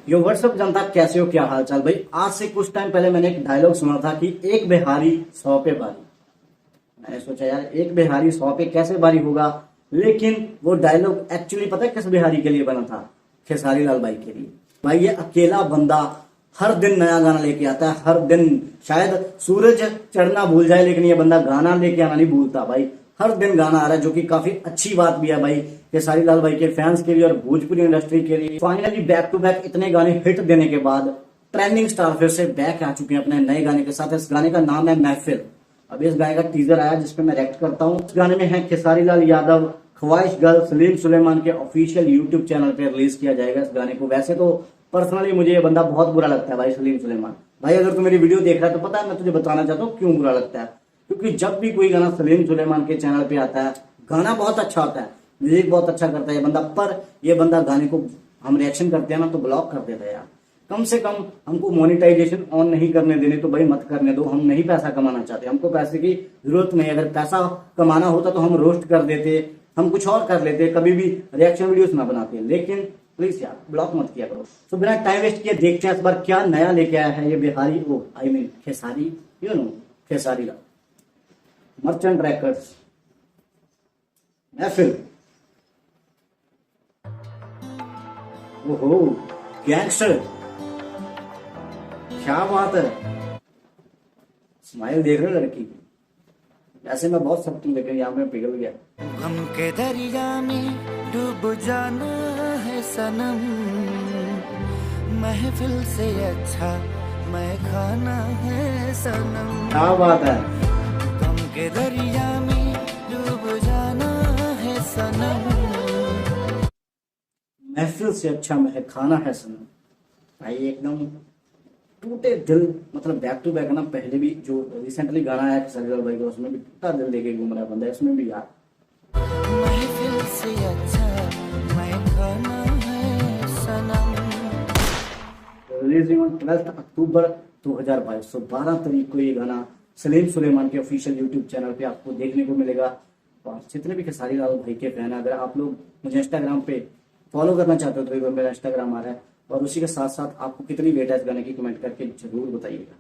यो WhatsApp जनता, कैसे हो, क्या हाल चाल भाई। आज से कुछ टाइम पहले मैंने एक डायलॉग सुना था कि एक बिहारी 100 पे भारी। मैंने सोचा यार एक बिहारी 100 पे कैसे भारी होगा, लेकिन वो डायलॉग एक्चुअली पता है किस बिहारी के लिए बना था? खेसारी लाल भाई के लिए। भाई ये अकेला बंदा हर दिन नया गाना लेके आता है, हर दिन। शायद सूरज चढ़ना भूल जाए लेकिन ये बंदा गाना लेके आना नहीं भूलता भाई। हर दिन गाना आ रहा है, जो कि काफी अच्छी बात भी है भाई खेसारी लाल भाई के फैंस के लिए और भोजपुरी इंडस्ट्री के लिए। फाइनली बैक टू बैक इतने गाने हिट देने के बाद ट्रेंडिंग स्टार फिर से बैक आ चुके हैं अपने नए गाने के साथ। इस गाने का नाम है महफिल। अब इस गाने का टीजर आया जिसपे मैं रिएक्ट करता हूँ। इस गाने में है खेसारी लाल यादव, ख्वाहिश गर्ल सलीम सुलेमान के ऑफिशियल यूट्यूब चैनल पे रिलीज किया जाएगा इस गाने को। वैसे तो पर्सनली मुझे ये बंदा बहुत बुरा लगता है भाई, सलीम सुलेमान भाई। अगर तू मेरी वीडियो देख रहा है तो पता है मैं तुझे बताना चाहता हूँ क्यों बुरा लगता है। क्योंकि जब भी कोई गाना सलीम सुलेमान के चैनल पे आता है, गाना बहुत अच्छा होता है, म्यूजिक बहुत अच्छा करता है ये बंदा, पर ये बंदा गाने को हम रिएक्शन करते हैं ना तो ब्लॉक कर देता है यार। कम से कम हमको मोनिटाइजेशन ऑन नहीं करने देने तो भाई मत करने दो। हम नहीं पैसा कमाना चाहते, हमको पैसे की जरूरत नहीं। अगर पैसा कमाना होता तो हम रोस्ट कर देते, हम कुछ और कर लेते, कभी भी रिएक्शन वीडियोस ना बनाते। लेकिन प्लीज यार ब्लॉक मत किया करो। तो बिना टाइम वेस्ट किए देखते हैं इस बार क्या नया लेके आया है ये बिहारी, वो I mean Khesari, you know Khesari Lal. Merchant records महफिल। ओहो गैंगस्टर, क्या बात है। स्माइल देख रहे हो लड़की की? ऐसे मैं बहुत सख्त लेकिन यहाँ में पिघल गया। गम के दरिया में डूब जाना है सनम, महफिल से अच्छा मैं खाना है सनम। क्या बात है। गम के दरिया में डूब जाना है सनम, महफिल से अच्छा मैं खाना है सनम। भाई एकदम टूटे दिल, मतलब बैक टू बैक ना। पहले भी जो रिसेंटली गाना आया खेसारी लाल भाई का, उसमें भी टूटा दिल लेके घूम रहा है बंदा, इसमें भी यार। महफिल से अच्छा मैं खाना है सनम। रिलीजिंग ऑन 12 अक्टूबर 2022, तो 12 तारीख को ये गाना सलीम सुलेमान के ऑफिशियल यूट्यूब चैनल पे आपको देखने को मिलेगा। और जितने भी खेसारी लाल भाई के फैन है, अगर आप लोग मुझे इंस्टाग्राम पे फॉलो करना चाहते हो तो मेरा इंस्टाग्राम आ रहा है। और उसी के साथ साथ आपको कितनी वेट है इस गाने की कमेंट करके जरूर बताइएगा।